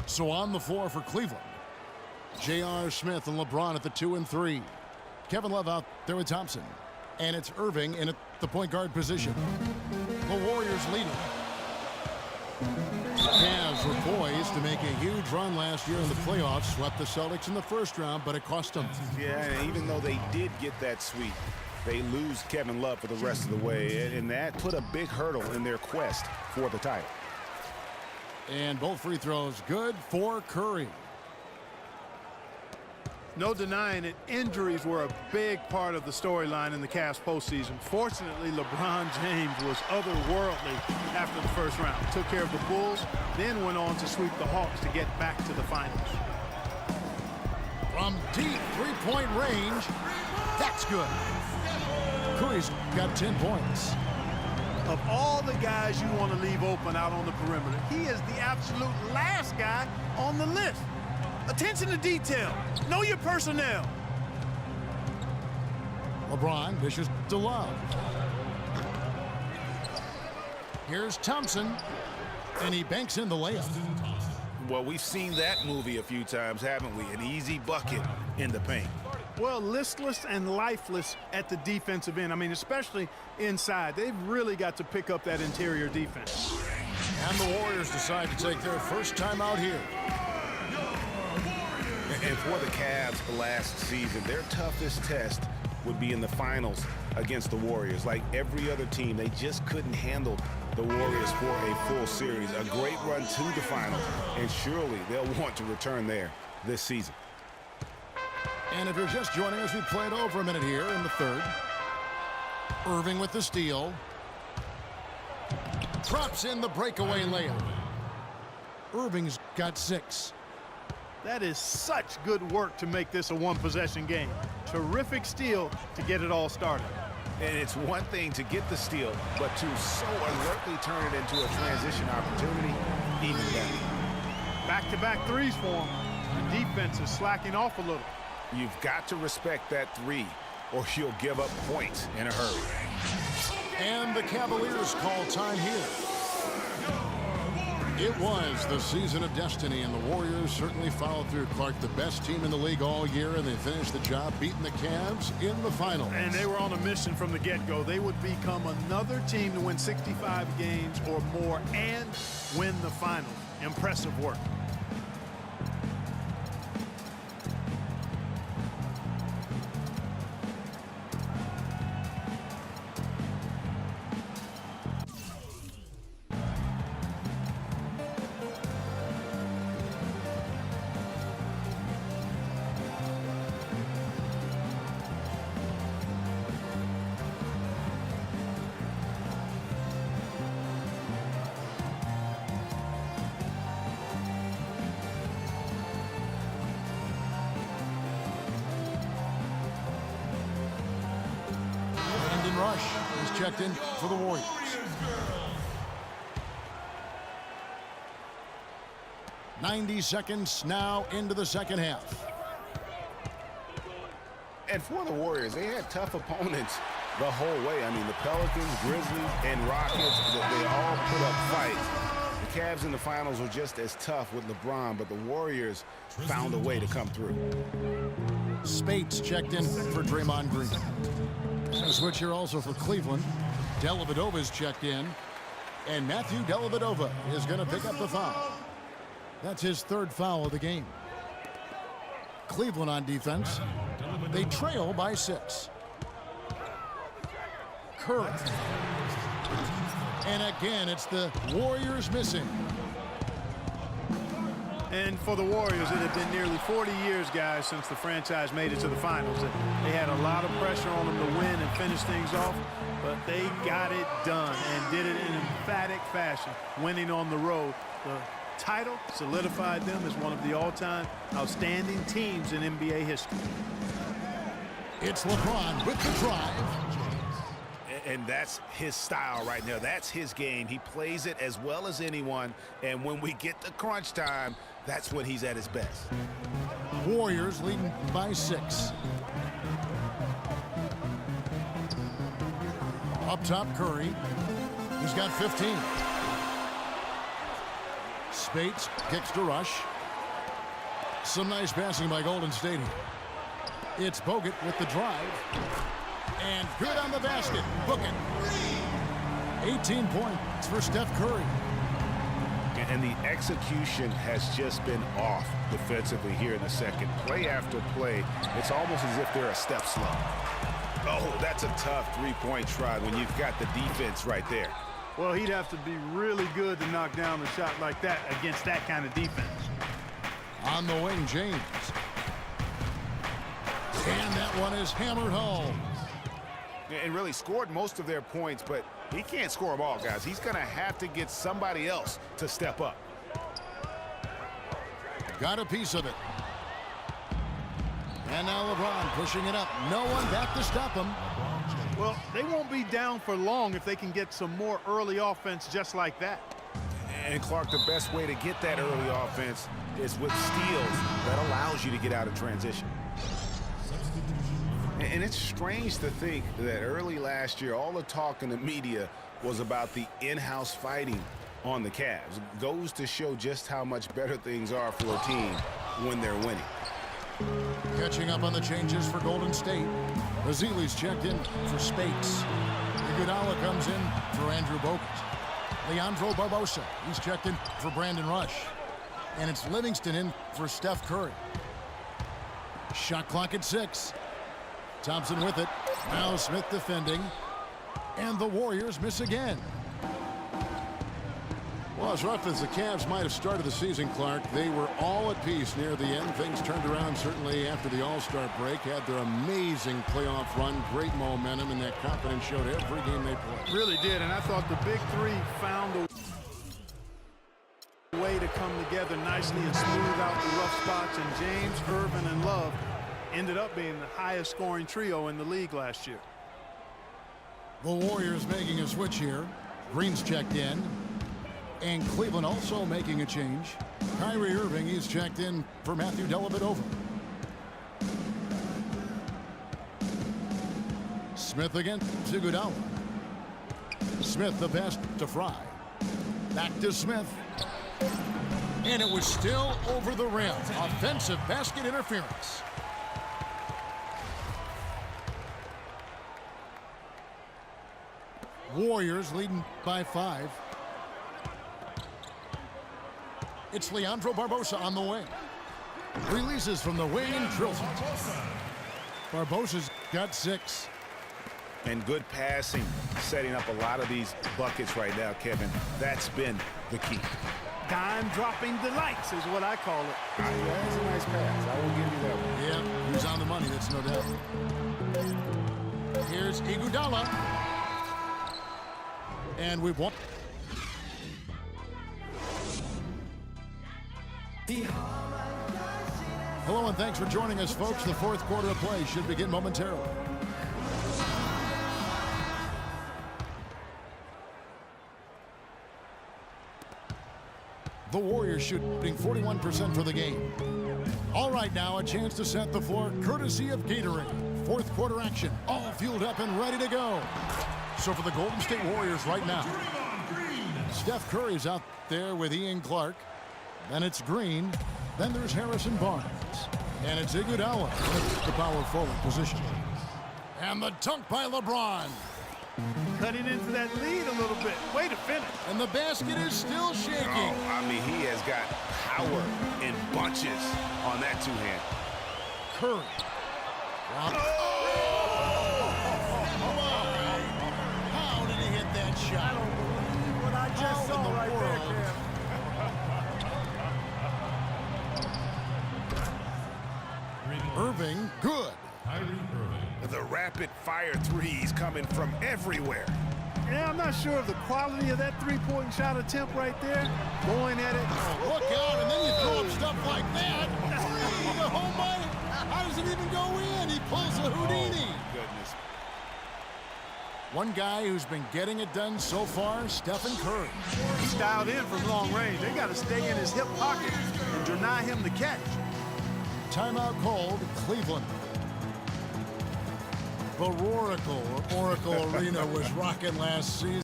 So on the floor for Cleveland, J.R. Smith and LeBron at the 2 and 3. Kevin Love out there with Thompson. And it's Irving in at the point guard position. The Warriors lead it. Cavs were poised to make a huge run last year in the playoffs. Swept the Celtics in the first round, but it cost them. Yeah, even though they did get that sweep, they lose Kevin Love for the rest of the way. And that put a big hurdle in their quest for the title. And both free throws good for Curry. No denying it, injuries were a big part of the storyline in the Cavs postseason. Fortunately, LeBron James was otherworldly after the first round. Took care of the Bulls, then went on to sweep the Hawks to get back to the finals. From deep three-point range, that's good. Curry's got 10 points. Of all the guys you want to leave open out on the perimeter, he is the absolute last guy on the list. Attention to detail. Know your personnel. LeBron dishes to Love. Here's Thompson, and he banks in the layup. Well, we've seen that movie a few times, haven't we? An easy bucket in the paint. Well, listless and lifeless at the defensive end. I mean, especially inside. They've really got to pick up that interior defense. And the Warriors decide to take their first time out here. And for the Cavs last season, their toughest test would be in the finals against the Warriors. Like every other team, they just couldn't handle the Warriors for a full series. A great run to the finals, and surely they'll want to return there this season. And if you're just joining us, we played over a minute here in the third. Irving with the steal. Drops in the breakaway layup. Irving's got 6. That is such good work to make this a one-possession game. Terrific steal to get it all started. And it's one thing to get the steal, but to so alertly turn it into a transition opportunity, even better. Back-to-back threes for him. The defense is slacking off a little. You've got to respect that three, or you'll give up points in a hurry. And the Cavaliers call time here. It was the season of destiny, and the Warriors certainly followed through. Clark, the best team in the league all year, and they finished the job beating the Cavs in the finals. And they were on a mission from the get-go. They would become another team to win 65 games or more and win the finals. Impressive work. Rush is checked in for the Warriors. "90 seconds now into the second half. And for the Warriors, they had tough opponents the whole way. I mean, the Pelicans, Grizzlies, and Rockets, they all put up fights. The Cavs in the finals were just as tough with LeBron, but the Warriors found a way to come through. Spates checked in for Draymond Green. A switch here also for Cleveland. Dellavedova's checked in. And Matthew Dellavedova is going to pick up the foul. That's his third foul of the game. Cleveland on defense. They trail by 6. Curry. And again, it's the Warriors missing. And for the Warriors, it had been nearly 40 years, guys, since the franchise made it to the finals. They had a lot of pressure on them to win and finish things off, but they got it done and did it in emphatic fashion, winning on the road. The title solidified them as one of the all-time outstanding teams in NBA history. It's LeBron with the drive. And that's his style right now. That's his game. He plays it as well as anyone. And when we get to crunch time, that's when he's at his best. Warriors leading by 6. Up top, Curry. He's got 15. Spates kicks to Rush. Some nice passing by Golden State here. It's Bogut with the drive. And good on the basket. Book it. 18 points for Steph Curry. And the execution has just been off defensively here in the second. Play after play, it's almost as if they're a step slow. Oh, that's a tough three-point try when you've got the defense right there. Well, he'd have to be really good to knock down a shot like that against that kind of defense. On the wing, James. And that one is hammered home. And really scored most of their points, but he can't score them all, guys. He's going to have to get somebody else to step up. Got a piece of it. And now LeBron pushing it up. No one back to stop him. Well, they won't be down for long if they can get some more early offense just like that. And Clark, the best way to get that early offense is with steals that allows you to get out of transition. And it's strange to think that early last year, all the talk in the media was about the in-house fighting on the Cavs. Goes to show just how much better things are for a team when they're winning. Catching up on the changes for Golden State. Bazili's checked in for Spates. Iguodala comes in for Andrew Bogut. Leandro Barbosa, he's checked in for Brandon Rush. And it's Livingston in for Steph Curry. Shot clock at 6. Thompson with it. Now Smith defending. And the Warriors miss again. Well, as rough as the Cavs might have started the season, Clark, they were all at peace near the end. Things turned around certainly after the All-Star break. Had their amazing playoff run, great momentum, and that confidence showed every game they played. Really did, and I thought the big three found a way to come together nicely and smooth out the rough spots, and James, Irvin, and Love ended up being the highest scoring trio in the league last year. The Warriors making a switch here. Green's checked in. And Cleveland also making a change. Kyrie Irving, he's checked in for Matthew Dellavedova. Smith against Iguodala. Smith the pass to Fry. Back to Smith. And it was still over the rim. Offensive basket interference. Warriors leading by 5. It's Leandro Barbosa on the wing. Releases from the wing and drills it. Barbosa's got 6. And good passing, setting up a lot of these buckets right now, Kevin. That's been the key. Dime-dropping delights is what I call it. That's a nice pass. I will give you that one. Yeah, he's on the money, that's no doubt. Here's Iguodala. And we've won. Hello and thanks for joining us, folks. The fourth quarter of play should begin momentarily. The Warriors shooting 41% for the game. All right, now a chance to set the floor courtesy of Gatorade. Fourth quarter action, all fueled up and ready to go. So for the Golden State Warriors right now, Steph Curry's out there with Ian Clark. Then it's Green. Then there's Harrison Barnes. And it's Iguodala in the power forward position. And the dunk by LeBron. Cutting into that lead a little bit. Way to finish. And the basket is still shaking. Oh, I mean, he has got power in bunches on that two-hand. Curry. How did he hit that shot? I don't believe what I just saw right there, Cam. Irving, good. The rapid-fire threes coming from everywhere. Yeah, I'm not sure of the quality of that three-point shot attempt right there. Going at it. Oh, look out, and then you throw up stuff like that. The home run. How does it even go in? He pulls a Houdini. Oh, goodness. One guy who's been getting it done so far, Stephen Curry. He's dialed in from long range. They got to stay in his hip pocket and deny him the catch. Timeout called, Cleveland. The Oracle Arena was rocking last season.